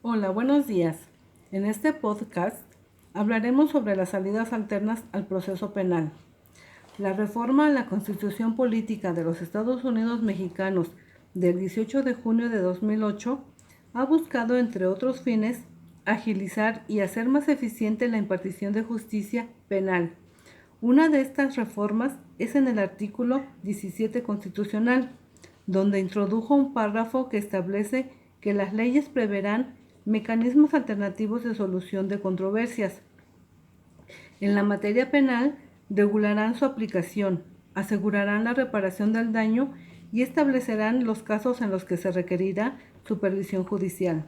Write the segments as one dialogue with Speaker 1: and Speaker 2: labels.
Speaker 1: Hola, buenos días. En este podcast hablaremos sobre las salidas alternas al proceso penal. La reforma a la Constitución Política de los Estados Unidos Mexicanos del 18 de junio de 2008 ha buscado, entre otros fines, agilizar y hacer más eficiente la impartición de justicia penal. Una de estas reformas es en el artículo 17 constitucional, donde introdujo un párrafo que establece que las leyes preverán mecanismos alternativos de solución de controversias. En la materia penal, regularán su aplicación, asegurarán la reparación del daño y establecerán los casos en los que se requerirá supervisión judicial.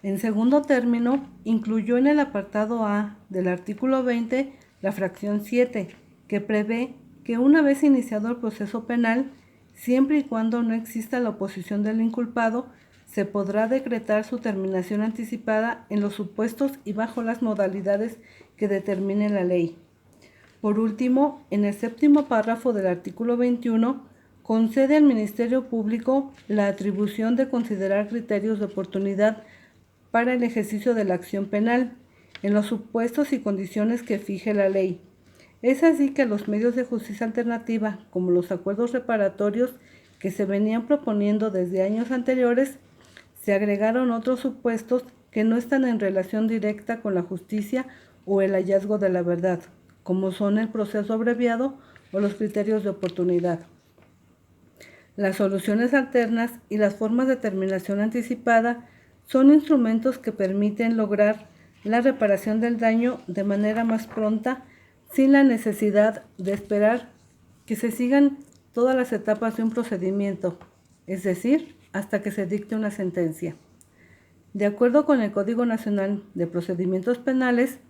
Speaker 1: En segundo término, incluyó en el apartado A del artículo 20 la fracción 7, que prevé que una vez iniciado el proceso penal, siempre y cuando no exista la oposición del inculpado, se podrá decretar su terminación anticipada en los supuestos y bajo las modalidades que determine la ley. Por último, en el séptimo párrafo del artículo 21, concede al Ministerio Público la atribución de considerar criterios de oportunidad para el ejercicio de la acción penal, en los supuestos y condiciones que fije la ley. Es así que los medios de justicia alternativa, como los acuerdos reparatorios que se venían proponiendo desde años anteriores, se agregaron otros supuestos que no están en relación directa con la justicia o el hallazgo de la verdad, como son el proceso abreviado o los criterios de oportunidad. Las soluciones alternas y las formas de terminación anticipada son instrumentos que permiten lograr la reparación del daño de manera más pronta, sin la necesidad de esperar que se sigan todas las etapas de un procedimiento, es decir, hasta que se dicte una sentencia. De acuerdo con el Código Nacional de Procedimientos Penales,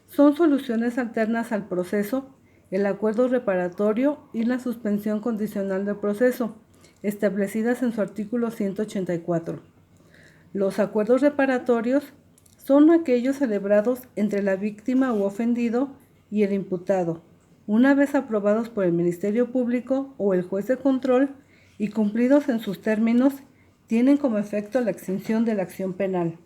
Speaker 1: son soluciones alternas al proceso el acuerdo reparatorio y la suspensión condicional del proceso, establecidas en su artículo 184. Los acuerdos reparatorios son aquellos celebrados entre la víctima u ofendido y el imputado, una vez aprobados por el Ministerio Público o el juez de control y cumplidos en sus términos, tienen como efecto la extinción de la acción penal.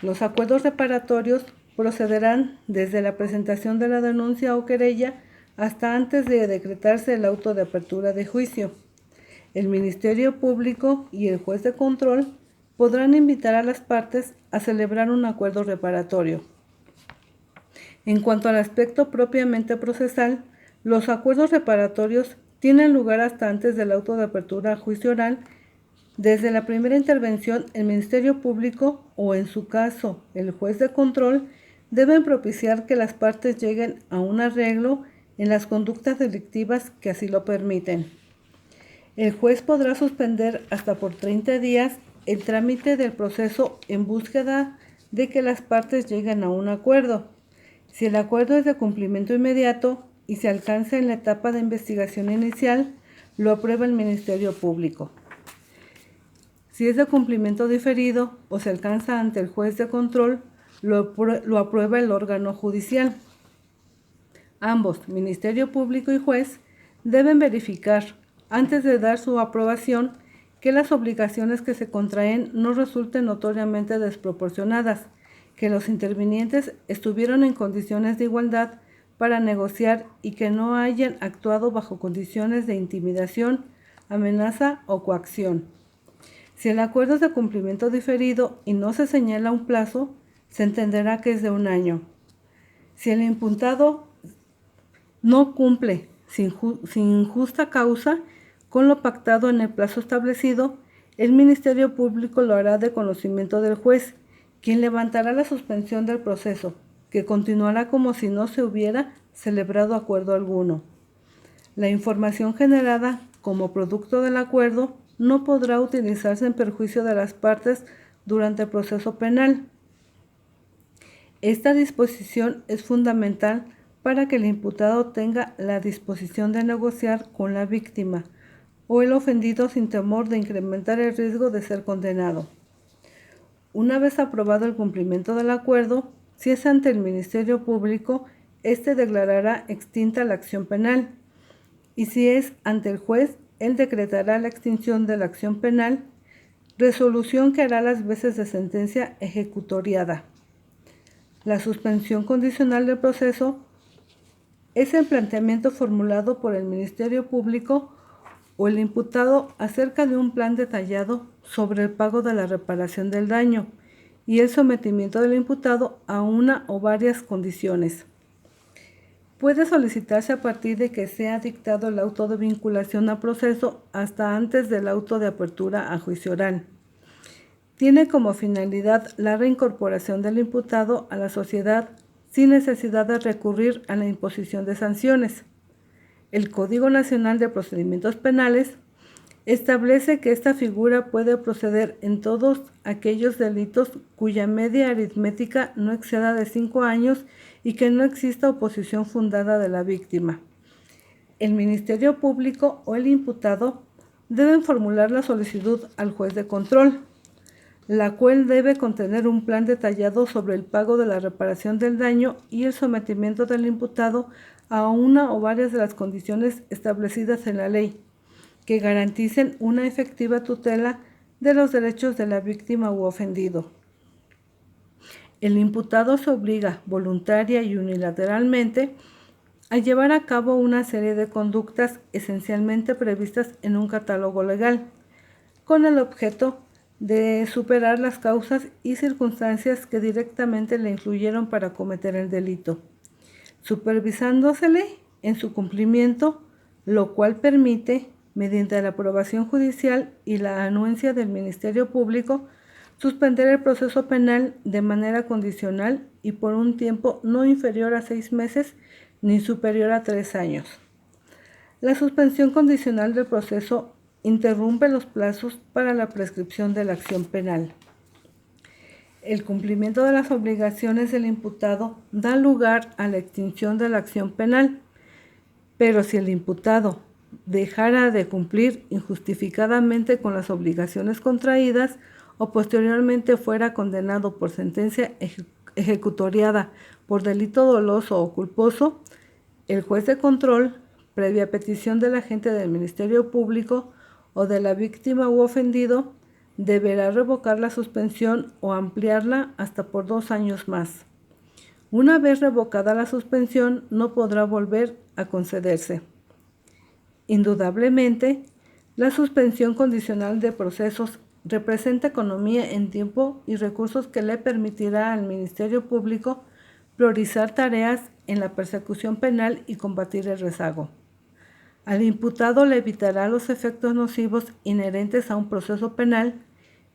Speaker 1: Los acuerdos reparatorios procederán desde la presentación de la denuncia o querella hasta antes de decretarse el auto de apertura de juicio. El Ministerio Público y el juez de control podrán invitar a las partes a celebrar un acuerdo reparatorio. En cuanto al aspecto propiamente procesal, los acuerdos reparatorios tienen lugar hasta antes del auto de apertura a juicio oral. Desde la primera intervención, el Ministerio Público o, en su caso, el juez de control deben propiciar que las partes lleguen a un arreglo en las conductas delictivas que así lo permiten. El juez podrá suspender hasta por 30 días el trámite del proceso en búsqueda de que las partes lleguen a un acuerdo. Si el acuerdo es de cumplimiento inmediato y se alcanza en la etapa de investigación inicial, lo aprueba el Ministerio Público. Si es de cumplimiento diferido o se alcanza ante el juez de control, lo aprueba el órgano judicial. Ambos, Ministerio Público y juez, deben verificar, antes de dar su aprobación, que las obligaciones que se contraen no resulten notoriamente desproporcionadas, que los intervinientes estuvieron en condiciones de igualdad para negociar y que no hayan actuado bajo condiciones de intimidación, amenaza o coacción. Si el acuerdo es de cumplimiento diferido y no se señala un plazo, se entenderá que es de un año. Si el imputado no cumple sin justa causa con lo pactado en el plazo establecido, el Ministerio Público lo hará de conocimiento del juez, quien levantará la suspensión del proceso, que continuará como si no se hubiera celebrado acuerdo alguno. La información generada como producto del acuerdo no podrá utilizarse en perjuicio de las partes durante el proceso penal. Esta disposición es fundamental para que el imputado tenga la disposición de negociar con la víctima o el ofendido sin temor de incrementar el riesgo de ser condenado. Una vez aprobado el cumplimiento del acuerdo, si es ante el Ministerio Público, éste declarará extinta la acción penal, y si es ante el juez, él decretará la extinción de la acción penal, resolución que hará las veces de sentencia ejecutoriada. La suspensión condicional del proceso es el planteamiento formulado por el Ministerio Público o el imputado acerca de un plan detallado sobre el pago de la reparación del daño y el sometimiento del imputado a una o varias condiciones. Puede solicitarse a partir de que sea dictado el auto de vinculación a proceso hasta antes del auto de apertura a juicio oral. Tiene como finalidad la reincorporación del imputado a la sociedad sin necesidad de recurrir a la imposición de sanciones. El Código Nacional de Procedimientos Penales establece que esta figura puede proceder en todos aquellos delitos cuya media aritmética no exceda de 5 años y que no exista oposición fundada de la víctima. El Ministerio Público o el imputado deben formular la solicitud al juez de control, la cual debe contener un plan detallado sobre el pago de la reparación del daño y el sometimiento del imputado a una o varias de las condiciones establecidas en la ley, que garanticen una efectiva tutela de los derechos de la víctima u ofendido. El imputado se obliga voluntaria y unilateralmente a llevar a cabo una serie de conductas esencialmente previstas en un catálogo legal, con el objeto de superar las causas y circunstancias que directamente le influyeron para cometer el delito, supervisándosele en su cumplimiento, lo cual permite, mediante la aprobación judicial y la anuencia del Ministerio Público, suspender el proceso penal de manera condicional y por un tiempo no inferior a 6 meses ni superior a 3 años. La suspensión condicional del proceso interrumpe los plazos para la prescripción de la acción penal. El cumplimiento de las obligaciones del imputado da lugar a la extinción de la acción penal, pero si el imputado dejara de cumplir injustificadamente con las obligaciones contraídas o posteriormente fuera condenado por sentencia ejecutoriada por delito doloso o culposo, el juez de control, previa petición del agente del Ministerio Público o de la víctima u ofendido, deberá revocar la suspensión o ampliarla hasta por 2 años más. Una vez revocada la suspensión, no podrá volver a concederse. Indudablemente, la suspensión condicional de procesos representa economía en tiempo y recursos que le permitirá al Ministerio Público priorizar tareas en la persecución penal y combatir el rezago. Al imputado le evitará los efectos nocivos inherentes a un proceso penal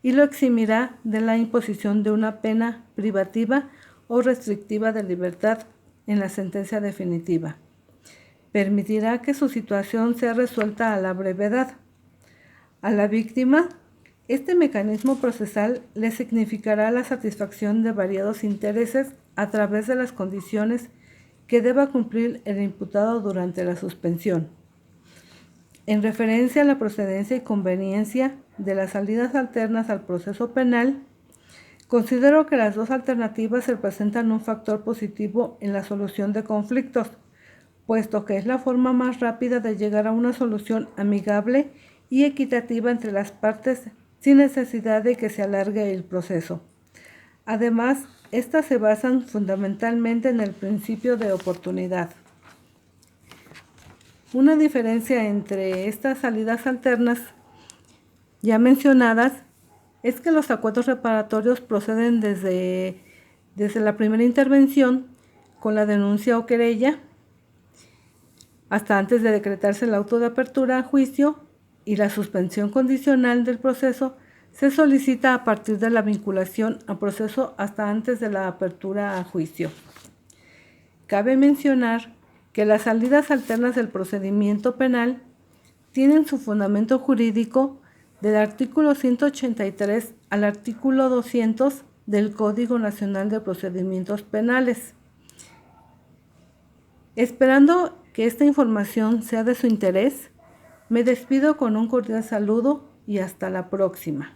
Speaker 1: y lo eximirá de la imposición de una pena privativa o restrictiva de libertad en la sentencia definitiva. Permitirá que su situación sea resuelta a la brevedad. A la víctima, este mecanismo procesal le significará la satisfacción de variados intereses a través de las condiciones que deba cumplir el imputado durante la suspensión. En referencia a la procedencia y conveniencia de las salidas alternas al proceso penal, considero que las dos alternativas representan un factor positivo en la solución de conflictos, puesto que es la forma más rápida de llegar a una solución amigable y equitativa entre las partes sin necesidad de que se alargue el proceso. Además, estas se basan fundamentalmente en el principio de oportunidad. Una diferencia entre estas salidas alternas ya mencionadas es que los acuerdos reparatorios proceden desde la primera intervención con la denuncia o querella hasta antes de decretarse el auto de apertura a juicio, y la suspensión condicional del proceso se solicita a partir de la vinculación a proceso hasta antes de la apertura a juicio. Cabe mencionar que las salidas alternas del procedimiento penal tienen su fundamento jurídico del artículo 183 al artículo 200 del Código Nacional de Procedimientos Penales. Esperando que esta información sea de su interés, me despido con un cordial saludo y hasta la próxima.